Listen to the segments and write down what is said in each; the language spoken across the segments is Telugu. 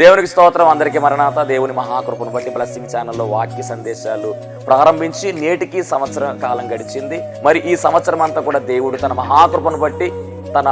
దేవునికి స్తోత్రం. అందరికీ మరణాత. దేవుని మహాకృపను బట్టి బ్లెస్సింగ్ ఛానల్లో వాక్య సందేశాలు ప్రారంభించి నేటికి సంవత్సరం కాలం గడిచింది. మరి ఈ సంవత్సరం అంతా కూడా దేవుడు తన మహాకృపను బట్టి తన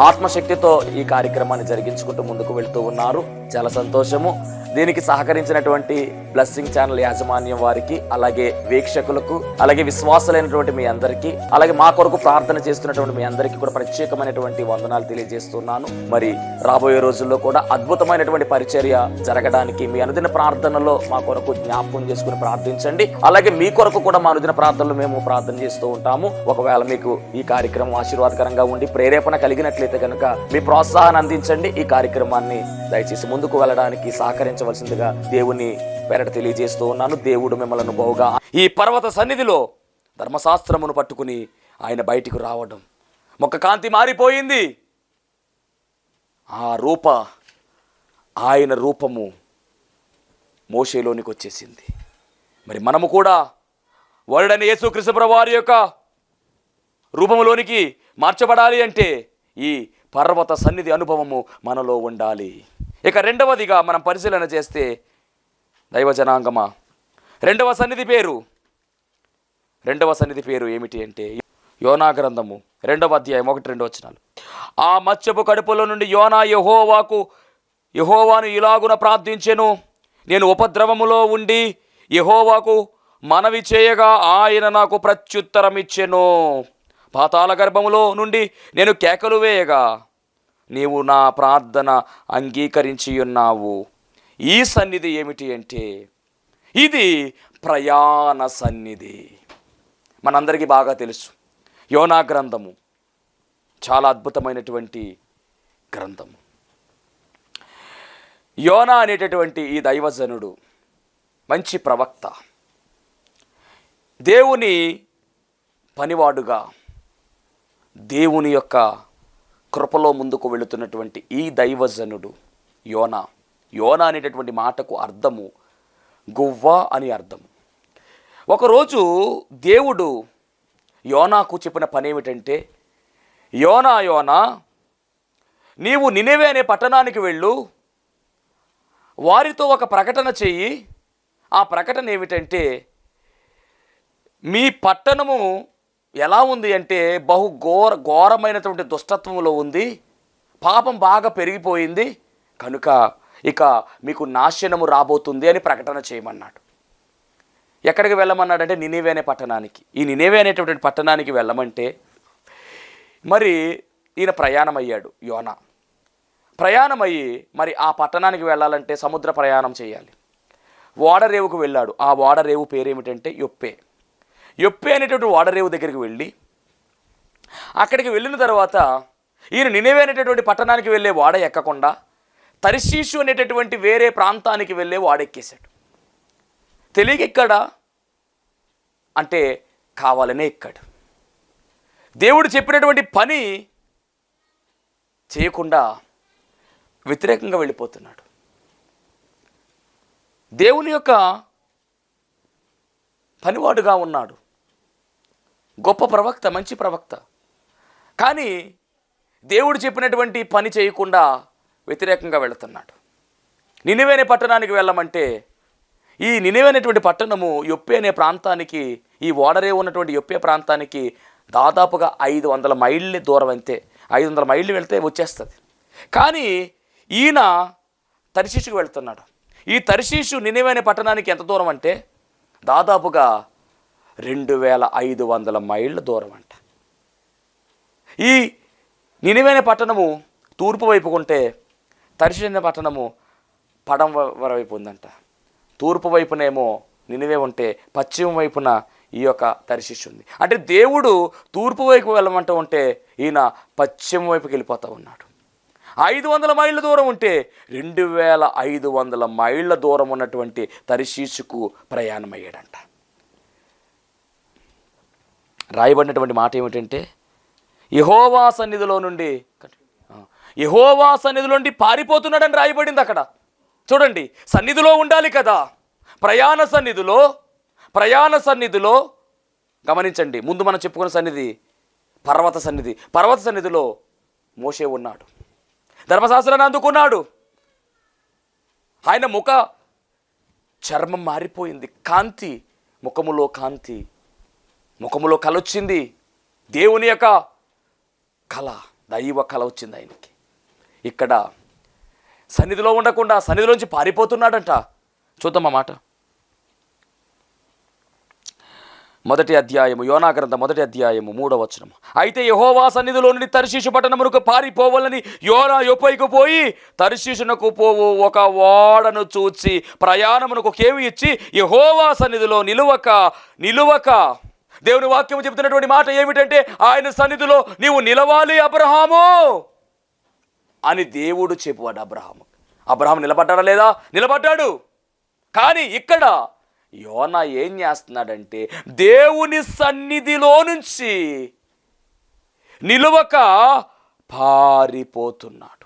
ఆత్మశక్తితో ఈ కార్యక్రమాన్ని జరిగించుకుంటూ ముందుకు వెళ్తూ ఉన్నారు. చాలా సంతోషము. దీనికి సహకరించినటువంటి బ్లెస్సింగ్ ఛానల్ యాజమాన్యం వారికి, అలాగే వీక్షకులకు, అలాగే విశ్వాసులైనటువంటి మీ అందరికీ, అలాగే మా కొరకు ప్రార్థన చేస్తున్నటువంటి మీ అందరికీ కూడా ప్రత్యేకమైనటువంటి వందనాలు తెలియజేస్తున్నాను. మరి రాబోయే రోజుల్లో కూడా అద్భుతమైనటువంటి పరిచర్య జరగడానికి మీ అనుదిన ప్రార్థనలో మా కొరకు జ్ఞాపకం చేసుకుని ప్రార్థించండి. అలాగే మీ కొరకు కూడా మా అనుదిన ప్రార్థనలు మేము ప్రార్థన చేస్తూ ఉంటాము. ఒకవేళ మీకు ఈ కార్యక్రమం ఆశీర్వాదకరంగా ఉండి ప్రేరేపణ కలిగినట్లయితే కనుక మీ ప్రోత్సాహాన్ని అందించండి. ఈ కార్యక్రమాన్ని దయచేసి ముందుకు వెళ్ళడానికి సహకరించవలసిందిగా దేవుని పేరట తెలియజేస్తూ ఉన్నాను. దేవుడు మిమ్మల్ని బహుగా ఈ పర్వత సన్నిధిలో ధర్మశాస్త్రమును పట్టుకుని ఆయన బయటికి రావడం, మొక్క కాంతి మారిపోయింది. ఆయన రూపము మోషేలోనికి వచ్చేసింది. మరి మనము కూడా వరుడైన యేసుక్రీస్తు ప్రభువు వారి యొక్క రూపంలోనికి మార్చబడాలి అంటే ఈ పర్వత సన్నిధి అనుభవము మనలో ఉండాలి. ఇక రెండవదిగా మనం పరిశీలన చేస్తే దైవ జనాంగమా, రెండవ సన్నిధి పేరు ఏమిటి అంటే యోనా గ్రంథము 2వ అధ్యాయం 1-2 వచనాలు. ఆ మత్స్యపు కడుపులో నుండి యోనా యెహోవాను ఇలాగున ప్రార్థించెను. నేను ఉపద్రవములో ఉండి యెహోవాకు మనవి చేయగా ఆయన నాకు ప్రత్యుత్తరం ఇచ్చెను. పాతాళ గర్భములో నుండి నేను కేకలు వేయగా నీవు నా ప్రార్థన అంగీకరించి ఉన్నావు. ఈ సన్నిధి ఏమిటి అంటే ఇది ప్రయాణ సన్నిధి. మనందరికీ బాగా తెలుసు, యోనా గ్రంథము చాలా అద్భుతమైనటువంటి గ్రంథము. యోనా అనేటటువంటి ఈ దైవజనుడు మంచి ప్రవక్త, దేవుని పనివాడుగా దేవుని యొక్క కృపలో ముందుకు వెళుతున్నటువంటి ఈ దైవజనుడు యోనా. యోనా అనేటటువంటి మాటకు అర్థము గువ్వ అని అర్థము. ఒకరోజు దేవుడు యోనాకు చెప్పిన పని ఏమిటంటే, యోనా నీవు నినెవే అనే పట్టణానికి వెళ్ళు, వారితో ఒక ప్రకటన చెయ్యి. ఆ ప్రకటన ఏమిటంటే, మీ పట్టణము ఎలా ఉంది అంటే ఘోరమైనటువంటి దుష్టత్వంలో ఉంది, పాపం బాగా పెరిగిపోయింది, కనుక ఇక మీకు నాశనము రాబోతుంది అని ప్రకటన చేయమన్నాడు. ఎక్కడికి వెళ్ళమన్నాడంటే నినివే అనే పట్టణానికి. ఈ నినివే అనేటటువంటి పట్టణానికి వెళ్ళమంటే మరి ఈయన ప్రయాణమయ్యాడు. యోనా ప్రయాణమయ్యి మరి ఆ పట్టణానికి వెళ్ళాలంటే సముద్ర ప్రయాణం చేయాలి. ఓడరేవుకు వెళ్ళాడు. ఆ ఓడరేవు పేరేమిటంటే యొప్పే అనేటటువంటి ఓడరేవు దగ్గరికి వెళ్ళి, అక్కడికి వెళ్ళిన తర్వాత ఈయన నినివే అనేటటువంటి పట్టణానికి వెళ్ళే ఓడ ఎక్కకుండా తర్షీషు అనేటటువంటి వేరే ప్రాంతానికి వెళ్ళే వాడెక్కేశాడు. తెలియక ఎక్కడా అంటే కావాలనే ఎక్కాడు. దేవుడు చెప్పినటువంటి పని చేయకుండా వ్యతిరేకంగా వెళ్ళిపోతున్నాడు. దేవుని యొక్క పనివాడుగా ఉన్నాడు, గొప్ప ప్రవక్త, మంచి ప్రవక్త. కానీ దేవుడు చెప్పినటువంటి పని చేయకుండా వ్యతిరేకంగా వెళుతున్నాడు. నినివే అనే పట్టణానికి వెళ్ళమంటే ఈ నినివే అనేటువంటి పట్టణము యొప్పే అనే ప్రాంతానికి, ఈ ఓడరేవు ఉన్నటువంటి యొప్పే ప్రాంతానికి దాదాపుగా 500 మైళ్ళ దూరం. అంతే, 500 మైళ్ళు వెళ్తే వచ్చేస్తుంది. కానీ ఈయన తర్షీషుకు వెళ్తున్నాడు. ఈ తర్షీషు నినివే అనే పట్టణానికి ఎంత దూరం అంటే దాదాపుగా 2500 మైళ్ళ దూరం అంట. ఈ నినివే అనే పట్టణము తూర్పు వైపుకుంటే తర్షీషు అనే పట్టణము పడమ వైపు ఉందంట. తూర్పు వైపునేమో నినివే ఉంటే పశ్చిమ వైపున ఈ యొక్క తర్షీషు ఉంది. అంటే దేవుడు తూర్పు వైపు వెళ్ళమంటూ ఉంటే ఈయన పశ్చిమ వైపుకి వెళ్ళిపోతూ ఉన్నాడు. 500 మైళ్ళ దూరం ఉంటే 2500 మైళ్ళ దూరం ఉన్నటువంటి తర్షీషుకు ప్రయాణం అయ్యాడంట. రాయబడినటువంటి మాట ఏమిటంటే యెహోవా సన్నిధిలో నుండి పారిపోతున్నాడని రాయబడింది అక్కడ. చూడండి, సన్నిధిలో ఉండాలి కదా. ప్రయాణ సన్నిధిలో గమనించండి. ముందు మనం చెప్పుకున్న సన్నిధి పర్వత సన్నిధిలో మోషే ఉన్నాడు. ధర్మశాస్త్రాన్ని అందుకున్నాడు. ఆయన చర్మం మారిపోయింది, కాంతి, ముఖములో కాంతి, ముఖములో కళ వచ్చింది. దేవుని యొక్క కళ, దైవ కళ వచ్చింది ఆయనకి. ఇక్కడ సన్నిధిలో ఉండకుండా సన్నిధిలోంచి పారిపోతున్నాడంట. చూద్దాం ఆ మాట. మొదటి అధ్యాయము, యోనా గ్రంథం 1వ అధ్యాయము 3వ వచనం. అయితే యెహోవా సన్నిధిలో నుండి తర్షీషు పట్టణమునకు పారిపోవాలని యోనా యొప్పైకు పోయి తర్షీషునకు పోవు ఒక ఓడను చూచి ప్రయాణమునకు కేవి ఇచ్చి యెహోవా సన్నిధిలో నిలువక దేవుని వాక్యం చెబుతున్నటువంటి మాట ఏమిటంటే, ఆయన సన్నిధిలో నీవు నిలవాలి అబ్రహాము అని దేవుడు చెప్పాడు. అబ్రహాము నిలబడ్డాడా లేదా? నిలబడ్డాడు. కానీ ఇక్కడ యోనా ఏం చేస్తున్నాడంటే, దేవుని సన్నిధిలో నుంచి నిలువక పారిపోతున్నాడు.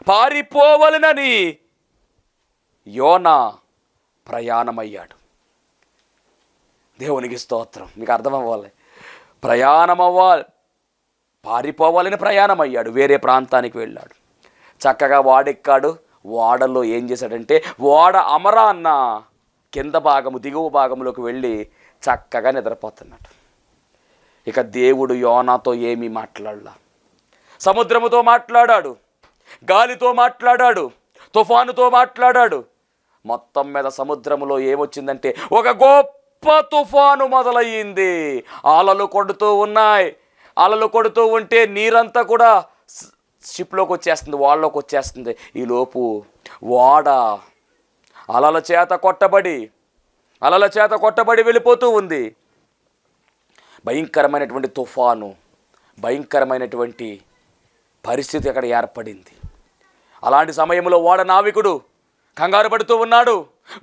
పారిపోవలనని యోనా ప్రయాణమయ్యాడు. దేవునికి స్తోత్రం. మీకు అర్థమవ్వాలి, పారిపోవాలని ప్రయాణమయ్యాడు. వేరే ప్రాంతానికి వెళ్ళాడు. చక్కగా వాడెక్కాడు. ఓడలో ఏం చేశాడంటే, ఓడ అమరాన్న కింద భాగము దిగువ భాగంలోకి వెళ్ళి చక్కగా నిద్రపోతున్నాడు. ఇక దేవుడు యోనాతో ఏమీ మాట్లాడలా. సముద్రముతో మాట్లాడాడు, గాలితో మాట్లాడాడు, తుఫానుతో మాట్లాడాడు. మొత్తం మీద సముద్రములో ఏమొచ్చిందంటే ఒక గొప్ప తుఫాను మొదలయ్యింది. అలలు కొడుతూ ఉన్నాయి. అలలు కొడుతూ ఉంటే నీరంతా కూడా షిప్లోకి వచ్చేస్తుంది, వాళ్ళలోకి వచ్చేస్తుంది. ఈలోపు ఓడ అలల చేత కొట్టబడి వెళ్ళిపోతూ ఉంది. భయంకరమైనటువంటి తుఫాను, భయంకరమైనటువంటి పరిస్థితి అక్కడ ఏర్పడింది. అలాంటి సమయంలో ఓడ నావికుడు కంగారు పడుతూ ఉన్నాడు.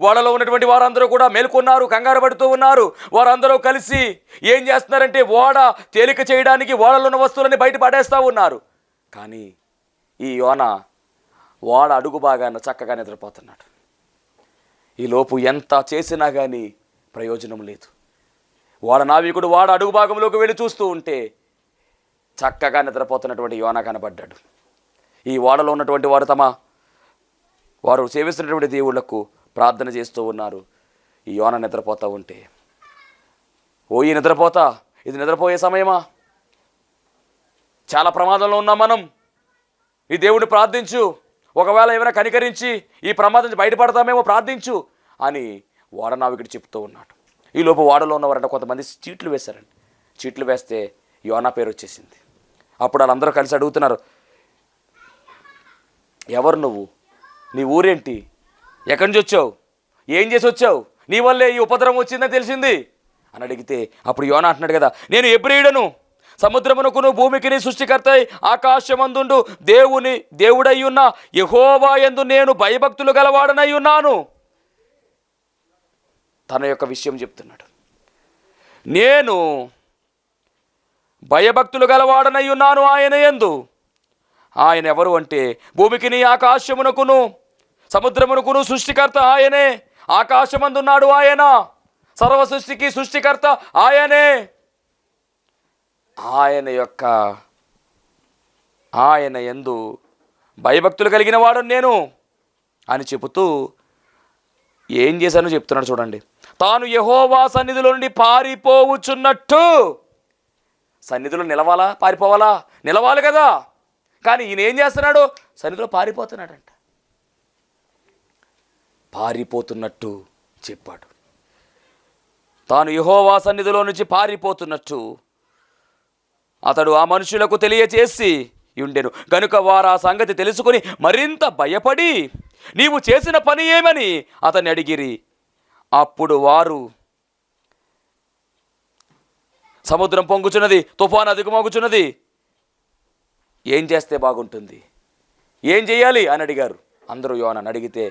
ఓడలో ఉన్నటువంటి వారందరూ కూడా మేల్కొన్నారు, కంగారు పడుతూ ఉన్నారు. వారందరూ కలిసి ఏం చేస్తున్నారంటే, ఓడ తేలిక చేయడానికి ఓడలో ఉన్న వస్తువులని బయట పడేస్తూ ఉన్నారు. కానీ ఈ యోనా ఓడ అడుగు భాగాన చక్కగా నిద్రపోతున్నాడు. ఈలోపు ఎంత చేసినా కానీ ప్రయోజనం లేదు. ఓడ నావికుడు ఓడ అడుగు భాగంలోకి వెళ్ళి చూస్తూ ఉంటే చక్కగా నిద్రపోతున్నటువంటి యోనా కనబడ్డాడు. ఈ ఓడలో ఉన్నటువంటి వారు సేవిస్తున్నటువంటి దేవుళ్లకు ప్రార్థన చేస్తూ ఉన్నారు. ఈ యోనా నిద్రపోతూ ఉంటే, ఈ నిద్రపోతా, ఇది నిద్రపోయే సమయమా? చాలా ప్రమాదంలో ఉన్నాం మనం. ఈ దేవుడిని ప్రార్థించు, ఒకవేళ ఏమైనా కనికరించి ఈ ప్రమాదం నుంచి బయటపడతామేమో ప్రార్థించు అని ఓడనావికుడు చెప్తూ ఉన్నాడు. ఈలోపు ఓడలో ఉన్నవారంటే కొంతమంది చీట్లు వేశారండి. చీట్లు వేస్తే యోనా పేరు వచ్చేసింది. అప్పుడు వాళ్ళందరూ కలిసి అడుగుతున్నారు, ఎవరు నువ్వు? నీ ఊరేంటి? ఎక్కడి నుంచి వచ్చావు? ఏం చేసి వచ్చావు? నీ వల్లే ఈ ఉపద్రవం వచ్చిందని తెలిసింది అని అడిగితే, అప్పుడు యోనా అంటున్నాడు కదా, నేను ఎబ్రీయుడను, సముద్రమునకును భూమికిని సృష్టికర్త ఆకాశమందుండు దేవుడై ఉన్న యెహోవా యందు నేను భయభక్తులు గలవాడనై ఉన్నాను. తన యొక్క విషయం చెప్తున్నాడు. నేను భయభక్తులు గలవాడనై ఉన్నాను ఆయన యందు. ఆయన ఎవరు అంటే, భూమికిని ఆకాశమునకును సముద్రమునకును సృష్టికర్త ఆయనే. ఆకాశమందున్నాడు ఆయన, సర్వ సృష్టికి సృష్టికర్త ఆయనే. ఆయన యందు భయభక్తులు కలిగిన వాడు నేను అని చెబుతూ ఏం చేశానో చెప్తున్నాడు చూడండి. తాను యెహోవా సన్నిధిలో నుండి పారిపోవచ్చున్నట్టు. సన్నిధిలో నిలవాలా పారిపోవాలా? నిలవాలి కదా. కానీ ఈయన ఏం చేస్తున్నాడు? సన్నిధిలో పారిపోతున్నాడంట. పారిపోతున్నట్టు చెప్పాడు. తాను యెహోవా సన్నిధిలో నుంచి పారిపోతున్నట్టు అతడు ఆ మనుషులకు తెలియచేసి ఉండెను. కనుక వారు ఆ సంగతి తెలుసుకొని మరింత భయపడి నీవు చేసిన పని ఏమని అతన్ని అడిగిరి. అప్పుడు వారు, సముద్రం పొంగుచున్నది, తుఫాను అదుగుమోగుచున్నది, ఏం చేస్తే బాగుంటుంది, ఏం చేయాలి అని అడిగారు. అందరూ యోనాను అడిగితే,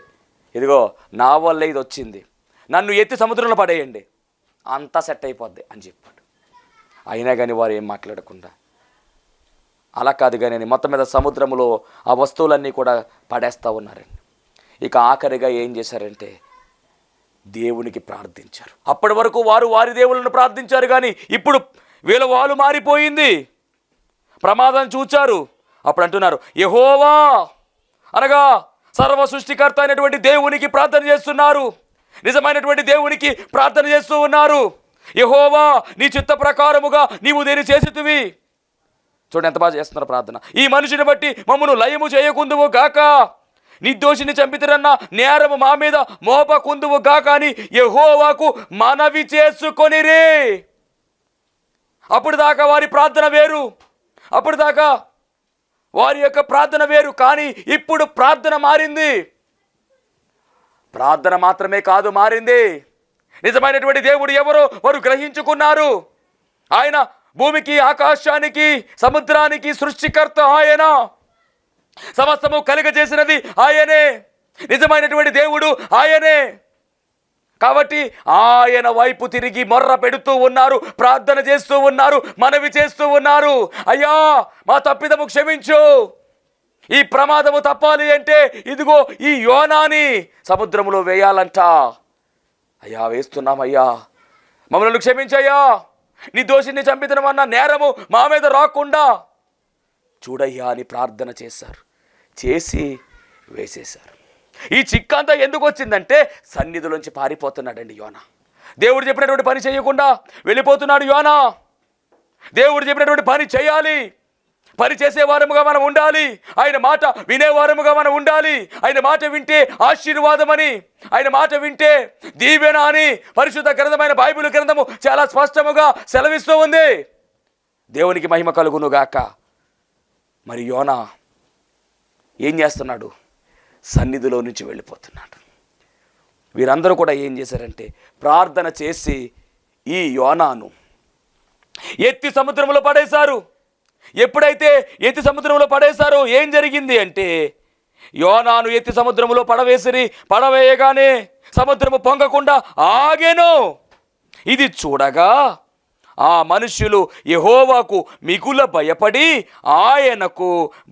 ఇదిగో నా వల్లే ఇది వచ్చింది, నన్ను ఎత్తి సముద్రంలో పడేయండి, అంతా సెట్ అయిపోద్ది అని చెప్పాడు. అయినా కానీ వారు ఏం మాట్లాడకుండా, అలా కాదు కానీ మొత్తం మీద సముద్రంలో ఆ వస్తువులన్నీ కూడా పడేస్తూ ఉన్నారండి. ఇక ఆఖరిగా ఏం చేశారంటే దేవునికి ప్రార్థించారు. అప్పటి వరకు వారు వారి దేవుళ్ళను ప్రార్థించారు, కానీ ఇప్పుడు వీళ్ళ వాళ్ళు మారిపోయింది. ప్రమాదం చూచారు. అప్పుడు అంటున్నారు, యెహోవా అనగా సర్వ సృష్టికర్త అయినటువంటి దేవునికి ప్రార్థన చేస్తున్నారు. నిజమైనటువంటి దేవునికి ప్రార్థన చేస్తూ ఉన్నారు. యెహోవా నీ చిత్త ప్రకారముగా నీవు దేని చేసితివి. చూడండి ఎంత బాగా చేస్తున్నారు ప్రార్థన. ఈ మనిషిని బట్టి మమ్మను లయము చేయకుందువు గాక, నిర్దోషిని చంపితిరన్న నేరము మా మీద మోపకుందువు గాక అని యెహోవాకు మనవి చేసుకొనిరి. అప్పుడు దాకా వారి ప్రార్థన వేరు, అప్పుడు దాకా వారి యొక్క ప్రార్థన వేరు. కానీ ఇప్పుడు ప్రార్థన మారింది. ప్రార్థన మాత్రమే కాదు, మారింది. నిజమైనటువంటి దేవుడు ఎవరో వారు గ్రహించుకున్నారు. ఆయన భూమికి, ఆకాశానికి, సముద్రానికి సృష్టికర్త ఆయన. సమస్తము కలుగజేసినది ఆయనే. నిజమైనటువంటి దేవుడు ఆయనే. కాబట్టి ఆయన వైపు తిరిగి మొర్ర పెడుతూ ఉన్నారు, ప్రార్థన చేస్తూ ఉన్నారు, మనవి చేస్తూ ఉన్నారు. అయ్యా మా తప్పిదము క్షమించు, ఈ ప్రమాదము తప్పాలి అంటే ఇదిగో ఈ యోనాని సముద్రంలో వేయాలంట. అయ్యా వేస్తున్నామయ్యా, మమ్మల్ని క్షమించయ్యా, నీ దోషిని చంపితనమన్న నేరము మా మీద రాకుండా చూడయ్యా అని ప్రార్థన చేశారు. చేసి వేసేశారు. ఈ చిక్కంతా ఎందుకు వచ్చిందంటే సన్నిధిలోంచి పారిపోతున్నాడండి యోనా. దేవుడు చెప్పినటువంటి పని చేయకుండా వెళ్ళిపోతున్నాడు యోనా. దేవుడు చెప్పినటువంటి పని చేయాలి, పని చేసేవారముగా మనం ఉండాలి, ఆయన మాట వినేవారముగా మనం ఉండాలి. ఆయన మాట వింటే ఆశీర్వాదమని, ఆయన మాట వింటే దీవెన అని పరిశుద్ధ గ్రంథమైన బైబిల్ గ్రంథము చాలా స్పష్టముగా సెలవిస్తూ ఉంది. దేవునికి మహిమ కలుగునుగాక. మరి యోనా ఏం చేస్తున్నాడు? సన్నిధిలో నుంచి వెళ్ళిపోతున్నాడు. వీరందరూ కూడా ఏం చేశారంటే ప్రార్థన చేసి ఈ యోనాను ఎత్తి సముద్రంలో పడేశారు. ఎప్పుడైతే ఎత్తి సముద్రంలో పడేశారో ఏం జరిగింది అంటే యోనాను ఎత్తి సముద్రంలో పడవేసిరి. పడవేయగానే సముద్రము పొంగకుండా ఆగెను. ఇది చూడగా ఆ మనుష్యులు యెహోవాకు మిగుల భయపడి ఆయనకు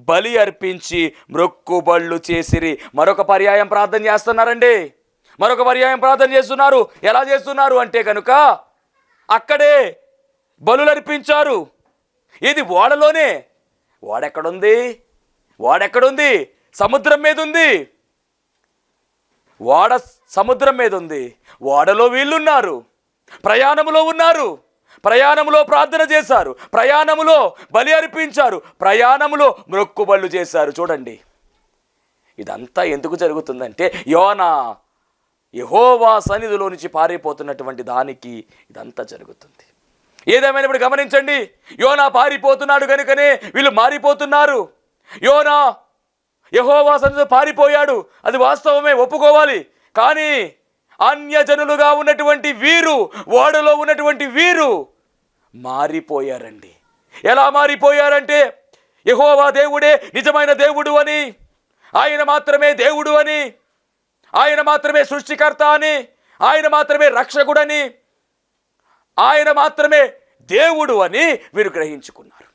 బలి అర్పించి మ్రొక్కుబళ్ళు చేసిరి. మరొక పర్యాయం ప్రార్థన చేస్తున్నారండి, మరొక పర్యాయం ప్రార్థన చేస్తున్నారు. ఎలా చేస్తున్నారు అంటే కనుక అక్కడే బలులు అర్పించారు. ఇది ఓడలోనే. ఓడెక్కడుంది? ఓడెక్కడుంది? సముద్రం మీద ఉంది. ఓడ సముద్రం మీద ఉంది. ఓడలో వీళ్ళున్నారు, ప్రయాణములో ఉన్నారు. ప్రయాణములో ప్రార్థన చేశారు, ప్రయాణములో బలి అర్పించారు, ప్రయాణములో మ్రొక్కుబళ్ళు చేశారు. చూడండి ఇదంతా ఎందుకు జరుగుతుందంటే యోనా యెహోవా సన్నిధిలో నుంచి పారిపోతున్నటువంటి దానికి ఇదంతా జరుగుతుంది. ఏదేమైనా ఇప్పుడు గమనించండి, యోనా పారిపోతున్నాడు కనుకనే వీళ్ళు మారిపోతున్నారు. యోనా యెహోవా సన్నిధిలో పారిపోయాడు, అది వాస్తవమే, ఒప్పుకోవాలి. కానీ అన్యజనులుగా ఉన్నటువంటి వీరు, ఓడలో ఉన్నటువంటి వీరు మారిపోయారండి. ఎలా మారిపోయారంటే యెహోవా దేవుడే నిజమైన దేవుడు అని, ఆయన మాత్రమే దేవుడు అని, ఆయన మాత్రమే సృష్టికర్త అని, ఆయన మాత్రమే రక్షకుడని, ఆయన మాత్రమే దేవుడు అని వీరు గ్రహించుకున్నారు.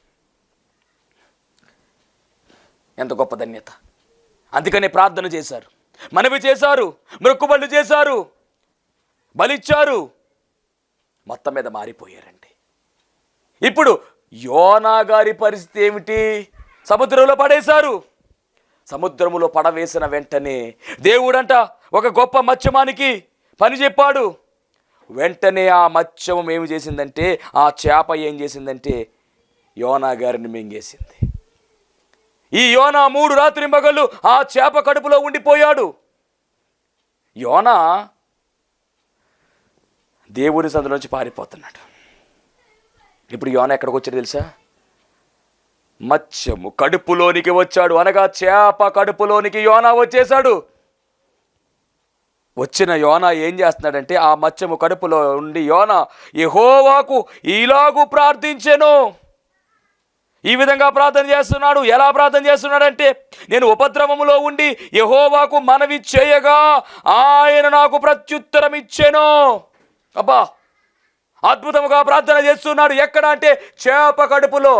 ఎంత గొప్ప ధన్యత. అందుకనే ప్రార్థన చేశారు, మనవి చేశారు, మ్రొక్కుబళ్ళు చేశారు, బలిచ్చారు, మొత్తం మీద మారిపోయారండి. ఇప్పుడు యోనా గారి పరిస్థితి ఏమిటి? సముద్రంలో పడేశారు. సముద్రములో పడవేసిన వెంటనే దేవుడంట ఒక గొప్ప మత్స్యమానికి పని చెప్పాడు. వెంటనే ఆ మత్స్యం ఏమి చేసిందంటే, ఆ చేప ఏం చేసిందంటే యోనా గారిని మింగేసింది. ఈ యోనా 3 రాత్రింబగళ్ళు ఆ చేప కడుపులో ఉండిపోయాడు. యోనా దేవుని సందులోంచి పారిపోతున్నాడు. ఇప్పుడు యోనా ఎక్కడికి వచ్చాడు తెలుసా? మత్స్యము కడుపులోనికి వచ్చాడు. అనగా చేప కడుపులోనికి యోనా వచ్చేశాడు. వచ్చిన యోనా ఏం చేస్తున్నాడంటే ఆ మత్స్యము కడుపులో ఉండి యోనా యెహోవాకు ఇలాగు ప్రార్థించెను. ఈ విధంగా ప్రార్థన చేస్తున్నాడు. ఎలా ప్రార్థన చేస్తున్నాడంటే, నేను ఉపద్రవములో ఉండి యెహోవాకు మనవి చేయగా ఆయన నాకు ప్రత్యుత్తరం ఇచ్చెను. అబ్బా, అద్భుతముగా ప్రార్థన చేస్తున్నాడు. ఎక్కడ అంటే చేప కడుపులో.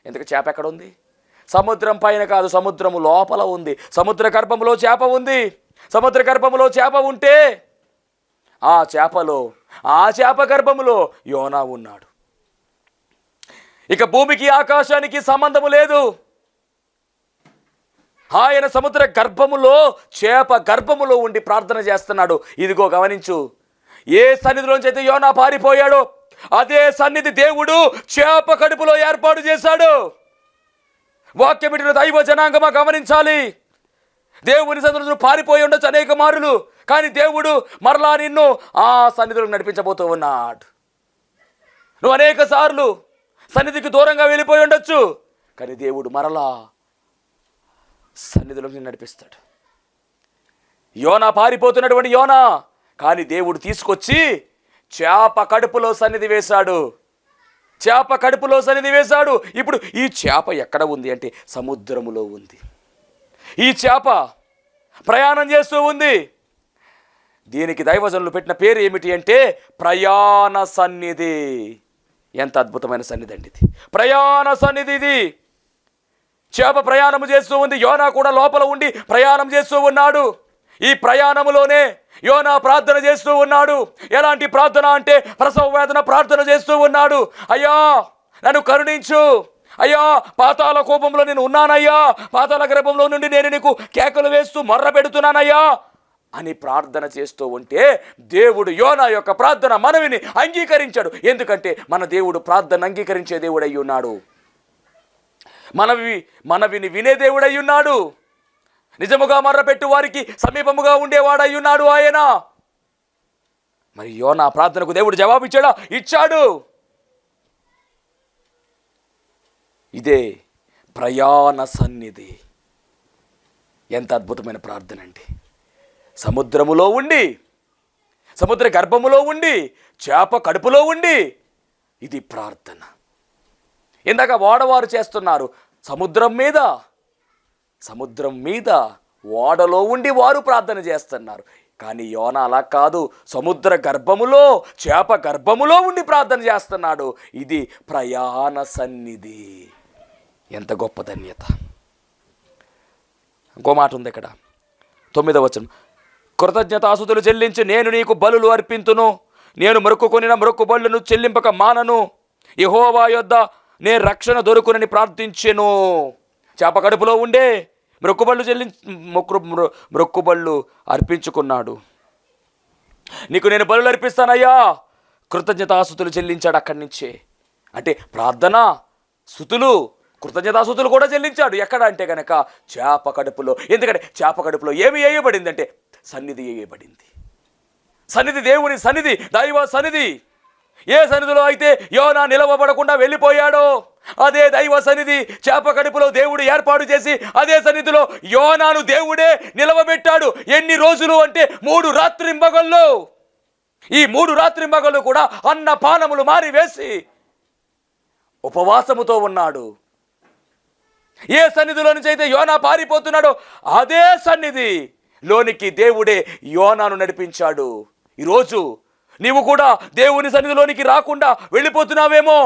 ఎందుకు చేప ఎక్కడ ఉంది? సముద్రం పైన కాదు, సముద్రము లోపల ఉంది. సముద్ర గర్భములో చేప ఉంది. సముద్ర గర్భములో చేప ఉంటే ఆ చేపలో, ఆ చేప గర్భములో యోనా ఉన్నాడు. ఇక భూమికి ఆకాశానికి సంబంధము లేదు. ఆయన సముద్ర గర్భములో, చేప గర్భములో ఉండి ప్రార్థన చేస్తున్నాడు. ఇదిగో గమనించు, ఏ సన్నిధిలోంచి అయితే యోనా పారిపోయాడో అదే సన్నిధి దేవుడు చేప కడుపులో ఏర్పాటు చేశాడు. వాక్యం వింటున్న దైవ జనాంగమా గమనించాలి. దేవుని సన్నిధిలో పారిపోయి ఉండొచ్చు అనేక మారులు, కానీ దేవుడు మరలా నిన్ను ఆ సన్నిధిలో నడిపించబోతూ ఉన్నాడు. నువ్వు అనేక సార్లు సన్నిధికి దూరంగా వెళ్ళిపోయి ఉండొచ్చు, కానీ దేవుడు మరలా సన్నిధిలో నిన్ను నడిపిస్తాడు. యోనా పారిపోతున్నటువంటి యోనా, కానీ దేవుడు తీసుకొచ్చి చేప కడుపులో సన్నిధి వేశాడు. చేప కడుపులో సన్నిధి వేశాడు. ఇప్పుడు ఈ చేప ఎక్కడ ఉంది అంటే సముద్రములో ఉంది. ఈ చేప ప్రయాణం చేస్తూ ఉంది. దీనికి దైవజనులు పెట్టిన పేరు ఏమిటి అంటే ప్రయాణ సన్నిధి. ఎంత అద్భుతమైన సన్నిధి అండి ఇది, ప్రయాణ సన్నిధి ఇది. చేప ప్రయాణం చేస్తూ ఉంది, యోనా కూడా లోపల ఉండి ప్రయాణం చేస్తూ ఉన్నాడు. ఈ ప్రయాణములోనే యోనా ప్రార్థన చేస్తూ ఉన్నాడు. ఎలాంటి ప్రార్థన అంటే ప్రసవ వేదన ప్రార్థన చేస్తూ ఉన్నాడు. అయ్యా నన్ను కరుణించు, అయ్యా పాతాళ కోపంలో నేను ఉన్నానయ్యా, పాతాళ గర్భంలో నుండి నేను నీకు కేకలు వేస్తూ మొర్ర పెడుతున్నానయ్యా అని ప్రార్థన చేస్తూ ఉంటే దేవుడు యోనా యొక్క ప్రార్థన మనవిని అంగీకరించాడు. ఎందుకంటే మన దేవుడు ప్రార్థన అంగీకరించే దేవుడై ఉన్నాడు. మనవిని వినే దేవుడై ఉన్నాడు. నిజముగా మర్రపెట్టు వారికి సమీపముగా ఉండేవాడై ఉన్నాడు ఆయన. మరి యోనా ప్రార్థనకు దేవుడు జవాబు ఇచ్చాడా? ఇచ్చాడు. ఇదే ప్రయాణ సన్నిధి. ఎంత అద్భుతమైన ప్రార్థన అండి. సముద్రములో ఉండి, సముద్ర గర్భములో ఉండి, చేప కడుపులో ఉండి, ఇది ప్రార్థన. ఇందాక ఓడవారు చేస్తున్నారు సముద్రం మీద ఓడలో ఉండి వారు ప్రార్థన చేస్తున్నారు. కానీ యోనా అలా కాదు, సముద్ర గర్భములో, చేప గర్భములో ఉండి ప్రార్థన చేస్తున్నాడు. ఇది ప్రయాణ సన్నిధి. ఎంత గొప్ప ధన్యత. ఇంకో మాట ఉంది ఇక్కడ 9వ వచనం, కృతజ్ఞతాస్తుతులు చెల్లించి నేను నీకు బలులు అర్పింతును, నేను మొక్కుకొనిన మొక్కుబడులను చెల్లింపక మానను, యెహోవా యొద్ద నే రక్షణ దొరుకునని ప్రార్థించెను. చేప కడుపులో ఉండే మొక్కుబళ్ళు అర్పించుకున్నాడు. నీకు నేను బలులు అర్పిస్తానయ్యా, కృతజ్ఞతాస్తుతులు చెల్లించాడు అక్కడి నుంచే. అంటే ప్రార్థన, స్తుతులు, కృతజ్ఞతాస్తుతులు కూడా చెల్లించాడు. ఎక్కడ అంటే కనుక చేప కడుపులో. ఎందుకంటే చేప కడుపులో ఏమి వేయబడింది అంటే సన్నిధి వేయబడింది. సన్నిధి, దేవుని సన్నిధి, దైవ సన్నిధి. ఏ సన్నిధిలో అయితే యోనా నిలవబడకుండా వెళ్ళిపోయాడో అదే దైవ సన్నిధి చేప కడుపులో దేవుడు ఏర్పాటు చేసి అదే సన్నిధిలో యోనాను దేవుడే నిలవబెట్టాడు. ఎన్ని రోజులు అంటే 3 రాత్రింబగళ్ళు. ఈ 3 రాత్రింబగళ్ళు కూడా అన్న పానములు మారివేసి ఉపవాసముతో ఉన్నాడు. ఏ సన్నిధిలో నుంచి అయితే యోనా పారిపోతున్నాడో అదే సన్నిధిలోనికి దేవుడే యోనాను నడిపించాడు. ఈరోజు నీవు కూడా దేవుని సన్నిధిలోనికి రాకుండా వెళ్ళిపోతున్నావేమో,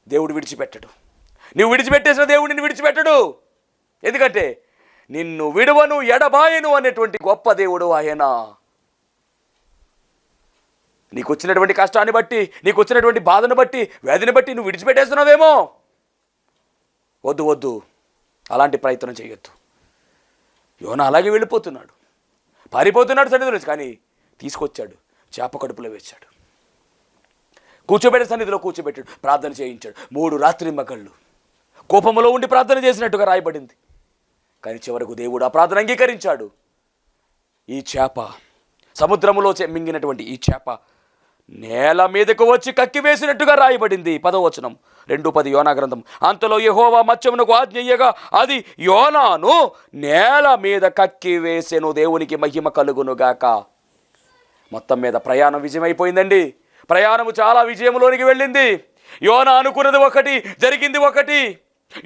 దేవుడు విడిచిపెట్టడు. నువ్వు విడిచిపెట్టేసిన దేవుడిని విడిచిపెట్టడు. ఎందుకంటే నిన్ను విడువను ఎడబాయను అనేటువంటి గొప్ప దేవుడు ఆయన. నీకు వచ్చినటువంటి కష్టాన్ని బట్టి, నీకు వచ్చినటువంటి బాధను బట్టి, వ్యాధిని బట్టి నువ్వు విడిచిపెట్టేస్తున్నావేమో. వద్దు, అలాంటి ప్రయత్నం చేయొద్దు. యోనా అలాగే వెళ్ళిపోతున్నాడు, పారిపోతున్నాడు సన్నిధిలో నుంచి. కానీ తీసుకొచ్చాడు, చేప కడుపులో వేశాడు, కూర్చోబెట్టే సన్నిధిలో కూర్చోబెట్టాడు, ప్రార్థన చేయించాడు. 3 రాత్రింబగళ్ళు కోపములో ఉండి ప్రార్థన చేసినట్టుగా రాయబడింది. కానీ చివరకు దేవుడు ఆ ప్రార్థన అంగీకరించాడు. ఈ చేప, సముద్రములో మింగినటువంటి ఈ చేప నేల మీదకు వచ్చి కక్కివేసినట్టుగా రాయబడింది. 10వ వచనం 2:10 యోనా గ్రంథం. అంతలో యెహోవా మత్స్యమునకు ఆజ్ఞయ్యగా అది యోనాను నేల మీద కక్కివేసెను. దేవునికి మహిమ కలుగునుగాక. మొత్తం మీద ప్రయాణం విజయమైపోయిందండి. ప్రయాణము చాలా విజయంలోనికి వెళ్ళింది. యోనా అనుకున్నది ఒకటి, జరిగింది ఒకటి.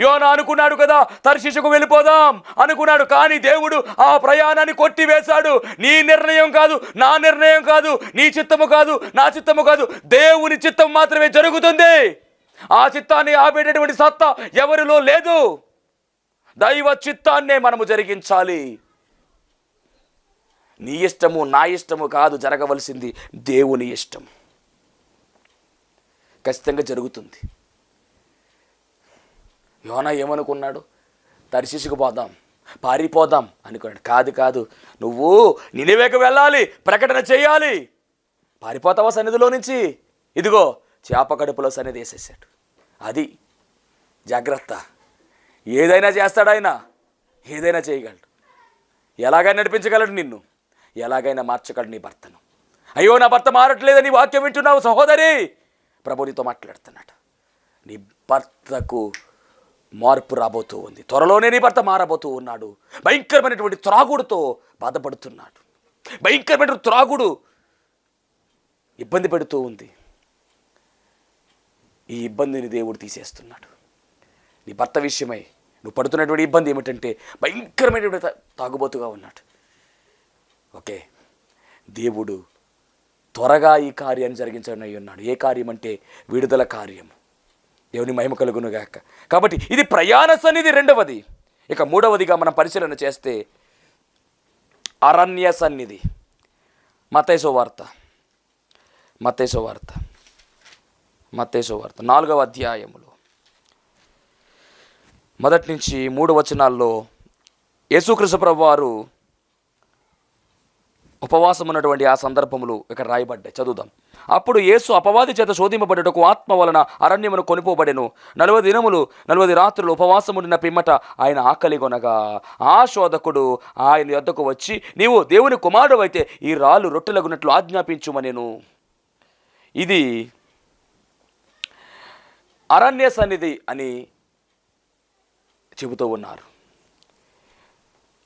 యోనా అనుకున్నాడు కదా తర్షీషుకు వెళ్ళిపోదాం అనుకున్నాడు. కానీ దేవుడు ఆ ప్రయాణాన్ని కొట్టివేశాడు. నీ నిర్ణయం కాదు, నా నిర్ణయం కాదు, నీ చిత్తము కాదు, నా చిత్తము కాదు, దేవుని చిత్తం మాత్రమే జరుగుతుంది. ఆ చిత్తాన్ని ఆపేటటువంటి సత్తా ఎవరిలో లేదు. దైవ చిత్తాన్నే మనము జరిగించాలి. నీ ఇష్టము, నా ఇష్టము కాదు జరగవలసింది, దేవుని ఇష్టం. ఖచ్చితంగా జరుగుతుంది. యోనా ఏమనుకున్నాడు? తర్షీషుకు పోదాం, పారిపోదాం అనుకోండి. కాదు కాదు, నువ్వు నినివేకు వెళ్ళాలి, ప్రకటన చేయాలి. పారిపోతావా సన్నిధిలో నుంచి? ఇదిగో చేప కడుపులో సన్నిధి వేసేసాడు. అది జాగ్రత్త. ఏదైనా చేస్తాడు ఆయన, ఏదైనా చేయగలడు. ఎలాగైనా నడిపించగలడు నిన్ను, ఎలాగైనా మార్చగలడు నీ భర్తను. అయ్యో నా భర్త మారట్లేదని వాక్యం వింటున్నావు సహోదరి, ప్రభు నీతో మాట్లాడుతున్నాడు. నీ భర్తకు మార్పు రాబోతూ ఉంది. త్వరలోనే నీ భర్త మారబోతూ ఉన్నాడు. భయంకరమైనటువంటి త్రాగుడుతో బాధపడుతున్నాడు. భయంకరమైన త్రాగుడు ఇబ్బంది పెడుతూ ఉంది. ఈ ఇబ్బందిని దేవుడు తీసేస్తున్నాడు. నీ భర్త విషయమై నువ్వు పడుతున్నటువంటి ఇబ్బంది ఏమిటంటే భయంకరమైనటువంటి తాగుబోతుగా ఉన్నాడు. ఓకే, దేవుడు త్వరగా ఈ కార్యాన్ని జరిగించనై ఉన్నాడు. ఏ కార్యం అంటే విడుదల కార్యం. దేవుని మహిమ కలుగునుగాక. కాబట్టి ఇది ప్రయాణ సన్నిధి రెండవది. ఇక మూడవదిగా మనం పరిశీలన చేస్తే అరణ్య సన్నిధి. మత్తయి వార్త 4వ అధ్యాయములో 1 నుంచి 3 వచనాల్లో యేసుక్రీస్తు ప్రభువారు ఉపవాసం ఉన్నటువంటి ఆ సందర్భములు ఇక్కడ రాయబడ్డాయి. చదువుదాం. అప్పుడు యేసు అపవాది చేత శోధింపబడుటకు ఆత్మ వలన అరణ్యమును కొనిపోబడెను. 40 దినములు 40 రాత్రులు ఉపవాసముండిన పిమ్మట ఆయన ఆకలి కొనగా ఆ శోధకుడు ఆయన యొద్దకు వచ్చి, నీవు దేవుని కుమారుడు అయితే ఈ రాళ్ళు రొట్టెలగునట్లు ఆజ్ఞాపించుమనెను. ఇది అరణ్య సన్నిధి అని చెబుతూ ఉన్నారు.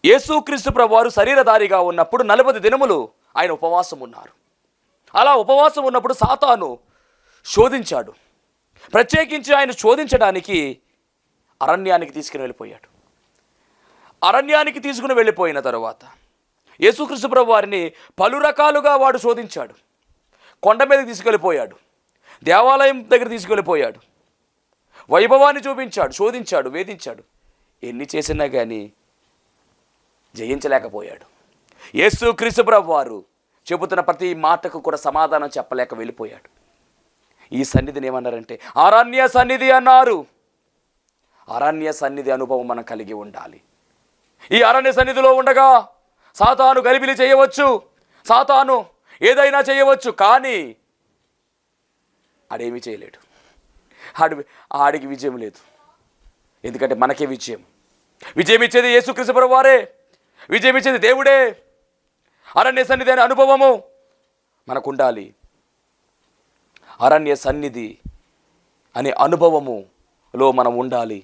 యేసుక్రీస్తు ప్రభువారు శరీరధారిగా ఉన్నప్పుడు 40 దినములు ఆయన ఉపవాసం ఉన్నారు. అలా ఉపవాసం ఉన్నప్పుడు సాతాను శోధించాడు. ప్రత్యేకించి ఆయన శోధించడానికి అరణ్యానికి తీసుకుని వెళ్ళిపోయాడు. అరణ్యానికి తీసుకుని వెళ్ళిపోయిన తరువాత యేసుక్రీస్తు ప్రభువారిని పలు రకాలుగా వాడు శోధించాడు. కొండ మీదకి తీసుకెళ్ళిపోయాడు, దేవాలయం దగ్గర తీసుకెళ్ళిపోయాడు, వైభవాన్ని చూపించాడు, శోధించాడు, వేధించాడు. ఎన్ని చేసినా కానీ జయించలేకపోయాడు. యేసుక్రీస్తు ప్రభువారు చెబుతున్న ప్రతి మాటకు కూడా సమాధానం చెప్పలేక వెళ్ళిపోయాడు. ఈ సన్నిధిని ఏమన్నారంటే అరణ్య సన్నిధి అన్నారు. అరణ్య సన్నిధి అనుభవం మనం కలిగి ఉండాలి. ఈ అరణ్య సన్నిధిలో ఉండగా సాతాను గలిబిలి చేయవచ్చు, సాతాను ఏదైనా చేయవచ్చు, కానీ ఆడేమీ చేయలేడు. ఆడికి విజయం లేదు. ఎందుకంటే మనకే విజయం ఇచ్చేది యేసుక్రీస్తు ప్రభువారే, విజయం ఇచ్చేది దేవుడే. అరణ్య సన్నిధి అనే అనుభవము మనకు ఉండాలి. అరణ్య సన్నిధి అనే అనుభవములో మనం ఉండాలి.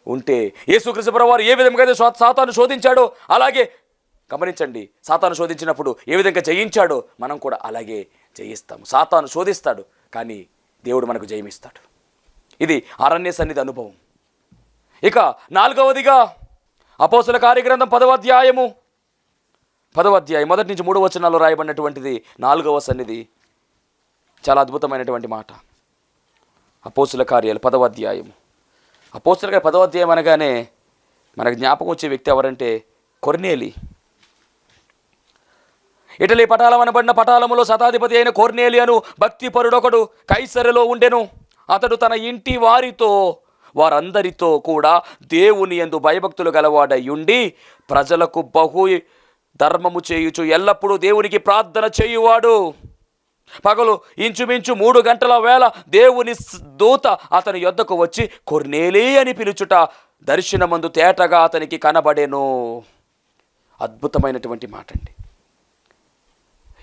ఉంటే యేసుక్రీస్తు ప్రభువారు ఏ విధంగా అయితే సాతాను శోధించాడో అలాగే గమనించండి. సాతాను శోధించినప్పుడు ఏ విధంగా జయించాడో మనం కూడా అలాగే జయిస్తాము. సాతాను శోధిస్తాడు, కానీ దేవుడు మనకు జయమిస్తాడు. ఇది అరణ్య సన్నిధి అనుభవం. ఇక 4వదిగా అపోస్తల కార్యగ్రంథం 10వ అధ్యాయం 1 నుంచి 3 వచనాల్లో రాయబడినటువంటిది 4వ సన్నిధి. చాలా అద్భుతమైనటువంటి మాట. అపోస్తల కార్యాలు 10వ అధ్యాయం. అపోస్తల కార్యాలు 10వ అధ్యాయం అనగానే మనకు జ్ఞాపకం వచ్చే వ్యక్తి ఎవరంటే కొర్నేలి. ఇటలీ పటాలం అనబడిన పటాలములో శతాధిపతి అయిన కొర్నేలి అను భక్తిపరుడొకడు కైసరలో ఉండెను. అతడు తన ఇంటి వారందరితో కూడా దేవుని యందు భయభక్తులు గలవాడయుండి ప్రజలకు బహు ధర్మము చేయుచు ఎల్లప్పుడూ దేవునికి ప్రార్థన చేయువాడు. పగలు ఇంచుమించు 3 గంటల వేళ దేవుని దూత అతని యొద్దకు వచ్చి కొర్నేలి అని పిలుచుట దర్శనమందు తేటగా అతనికి కనబడెను. అద్భుతమైనటువంటి మాట అండి.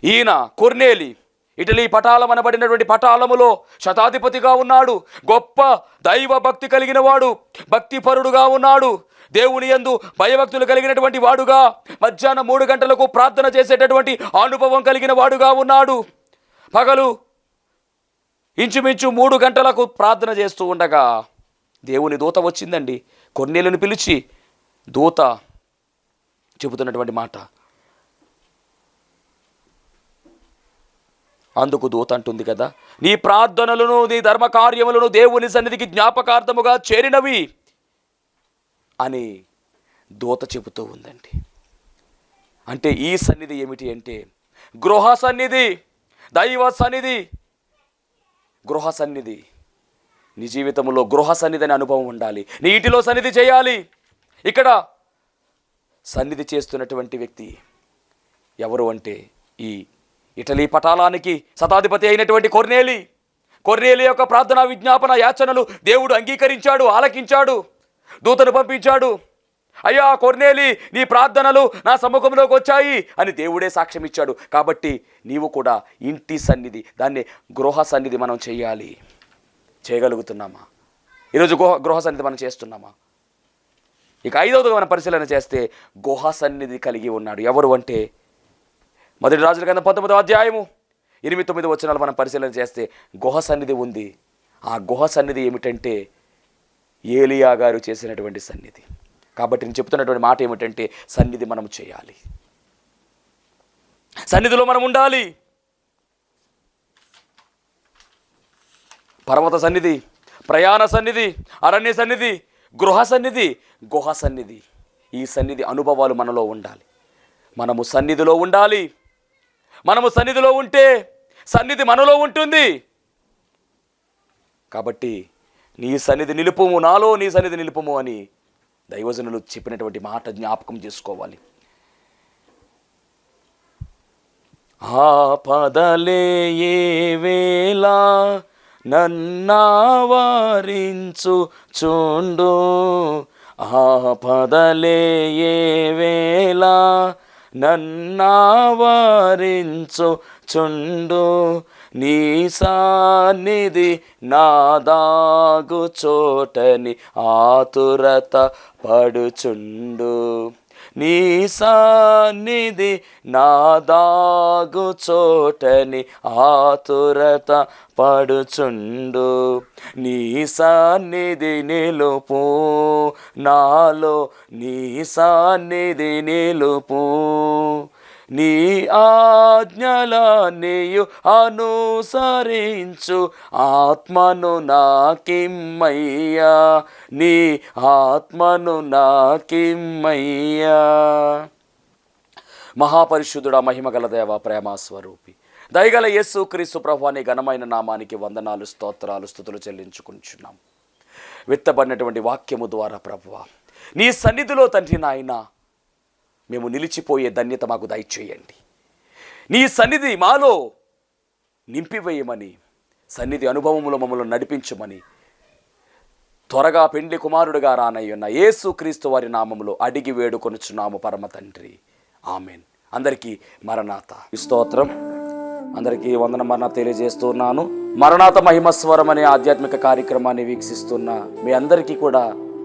ఈయన కొర్నేలి ఇటలీ పటాలం అనబడినటువంటి పటాలములో శతాధిపతిగా ఉన్నాడు. గొప్ప దైవ భక్తి కలిగిన వాడు, భక్తిపరుడుగా ఉన్నాడు. దేవుని యందు భయభక్తులు కలిగినటువంటి వాడుగా, మధ్యాహ్నం 3 గంటలకు ప్రార్థన చేసేటటువంటి అనుభవం కలిగిన వాడుగా ఉన్నాడు. పగలు ఇంచుమించు 3 గంటలకు ప్రార్థన చేస్తూ ఉండగా దేవుని దూత వచ్చిందండి. కొర్నేలిని పిలిచి దూత చెబుతున్నటువంటి మాట, అందుకు దూత అంటుంది కదా, నీ ప్రార్థనలను నీ ధర్మ కార్యములను దేవుని సన్నిధికి జ్ఞాపకార్థముగా చేరినవి అని దూత చెబుతూ ఉందండి. అంటే ఈ సన్నిధి ఏమిటి అంటే గృహ సన్నిధి, దైవ సన్నిధి. గృహ సన్నిధి నీ జీవితంలో గృహ సన్నిధి అనే అనుభవం ఉండాలి. నీ ఇంటిలో సన్నిధి చేయాలి. ఇక్కడ సన్నిధి చేస్తున్నటువంటి వ్యక్తి ఎవరు అంటే ఈ ఇటలీ పటాలానికి శతాధిపతి అయినటువంటి కొర్నేలి యొక్క ప్రార్థనా విజ్ఞాపన యాచనలు దేవుడు అంగీకరించాడు, ఆలకించాడు, దూతను పంపించాడు. అయ్యా కొర్నేలి, నీ ప్రార్థనలు నా సముఖంలోకి వచ్చాయి అని దేవుడే సాక్ష్యం ఇచ్చాడు. కాబట్టి నీవు కూడా ఇంటి సన్నిధి, దాన్ని గృహ సన్నిధి మనం చేయగలుగుతున్నామా? ఈరోజు గృహ సన్నిధి మనం చేస్తున్నామా? ఇక 5వది మనం పరిశీలన చేస్తే గుహ సన్నిధి కలిగి ఉన్నాడు. ఎవరు అంటే మొదటి రాజుల గ్రంథం 19వ అధ్యాయము 8-9 వచనాలు మనం పరిశీలన చేస్తే గుహ సన్నిధి ఉంది. ఆ గుహ సన్నిధి ఏమిటంటే ఏలియా గారు చేసినటువంటి సన్నిధి. కాబట్టి నేను చెప్తున్నటువంటి మాట ఏమిటంటే సన్నిధి మనం చేయాలి, సన్నిధిలో మనం ఉండాలి. పర్వత సన్నిధి, ప్రయాణ సన్నిధి, అరణ్య సన్నిధి, గృహ సన్నిధి, గుహ సన్నిధి, ఈ సన్నిధి అనుభవాలు మనలో ఉండాలి. మనము సన్నిధిలో ఉండాలి. మనము సన్నిధిలో ఉంటే సన్నిధి మనలో ఉంటుంది. కాబట్టి నీ సన్నిధి నిలుపుము, నాలో నీ సన్నిధి నిలుపుము అని దైవజనులు చెప్పినటువంటి మాట జ్ఞాపకం చేసుకోవాలి. ఆపదలే ఏ వేళ నన్నావరించు చుండు, ఆపదలే ఏ వేళ నన్నావరించు చుండు, నీ సన్నిధి నాదాగు చోటని ఆతురత పడుచుండు, నీ సన్నిధి నాదాగు చోటని ఆతురత పడుచుండు, నీ సన్నిధి నిలుపు నాలో, నీ సన్నిధి నిలుపు, నీ ఆజ్ఞలనియు అనుసరించు ఆత్మను నాకిమ్మయ్యా, నీ ఆత్మను నాకిమ్మయ్యా. మహాపరిశుద్ధుడా, మహిమగల దేవ, ప్రేమస్వరూపి, దయగల యేసు క్రీస్తు ప్రభువా, నీ ఘనమైన నామానికి వందనాలు, స్తోత్రాలు, స్తుతులు చెల్లించుకుంటున్నాం. విత్తబడినటువంటి వాక్యము ద్వారా ప్రభువా, నీ సన్నిధిలో తండ్రి నాయన మేము నిలిచిపోయే ధన్యత మాకు దయచేయండి. నీ సన్నిధి మాలో నింపివేయమని, సన్నిధి అనుభవములో మమ్మల్ని నడిపించమని త్వరగా పెండ్లి కుమారుడుగా రానయ్యున్న యేసు క్రీస్తు వారి నామములో అడిగి వేడుకొనుచున్నాము పరమ తండ్రి, ఆమెన్. అందరికీ మరణాత స్తోత్రం. అందరికీ వందన మరణాత తెలియజేస్తున్నాను. మరణాత మహిమస్వరం అనే ఆధ్యాత్మిక కార్యక్రమాన్ని వీక్షిస్తున్న మీ అందరికీ కూడా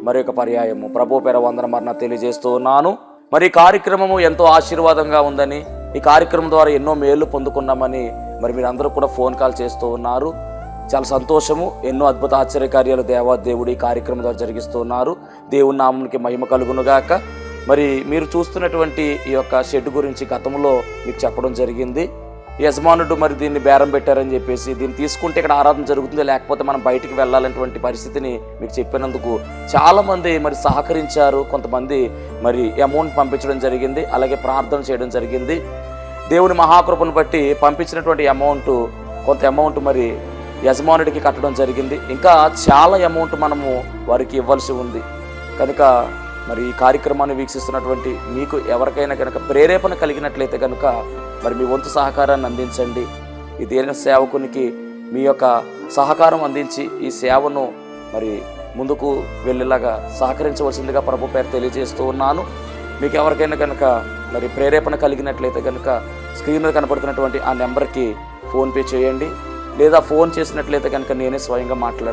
మరొక పర్యాయము ప్రభు పేర వందన మరణాత తెలియజేస్తూ ఉన్నాను. మరి ఈ కార్యక్రమము ఎంతో ఆశీర్వాదంగా ఉందని, ఈ కార్యక్రమం ద్వారా ఎన్నో మేలు పొందుకున్నామని మరి మీరందరూ కూడా ఫోన్ కాల్ చేస్తూ ఉన్నారు. చాలా సంతోషము. ఎన్నో అద్భుత ఆశ్చర్యకార్యాలు దేవుడు ఈ కార్యక్రమం ద్వారా జరిగిస్తూ ఉన్నారు. దేవుని నామమునికి మహిమ కలుగునుగాక. మరి మీరు చూస్తున్నటువంటి ఈ యొక్క షెడ్ గురించి గతంలో మీకు చెప్పడం జరిగింది. యజమానుడు మరి దీన్ని బేరం పెట్టారని చెప్పేసి, దీన్ని తీసుకుంటే ఇక్కడ ఆరాధన జరుగుతుంది, లేకపోతే మనం బయటికి వెళ్ళాలనేటువంటి పరిస్థితిని మీకు చెప్పినందుకు చాలామంది మరి సహకరించారు. కొంతమంది మరి అమౌంట్ పంపించడం జరిగింది, అలాగే ప్రార్థన చేయడం జరిగింది. దేవుని మహాకృపను బట్టి పంపించినటువంటి కొంత అమౌంట్ మరి యజమానుడికి కట్టడం జరిగింది. ఇంకా చాలా అమౌంట్ మనము వారికి ఇవ్వాల్సి ఉంది. కనుక మరి ఈ కార్యక్రమాన్ని వీక్షిస్తున్నటువంటి మీకు ఎవరికైనా కనుక ప్రేరేపణ కలిగినట్లయితే కనుక మరి మీ వంతు సహకారాన్ని అందించండి. ఈ దేన సేవకునికి మీ యొక్క సహకారం అందించి ఈ సేవను మరి ముందుకు వెళ్ళేలాగా సహకరించవలసిందిగా ప్రభు పేరు తెలియజేస్తూ ఉన్నాను. మీకు ఎవరికైనా కనుక మరి ప్రేరేపణ కలిగినట్లయితే కనుక స్క్రీన్ మీద కనపడుతున్నటువంటి ఆ నెంబర్కి ఫోన్పే చేయండి, లేదా ఫోన్ చేసినట్లయితే కనుక నేనే స్వయంగా మాట్లాడతాను.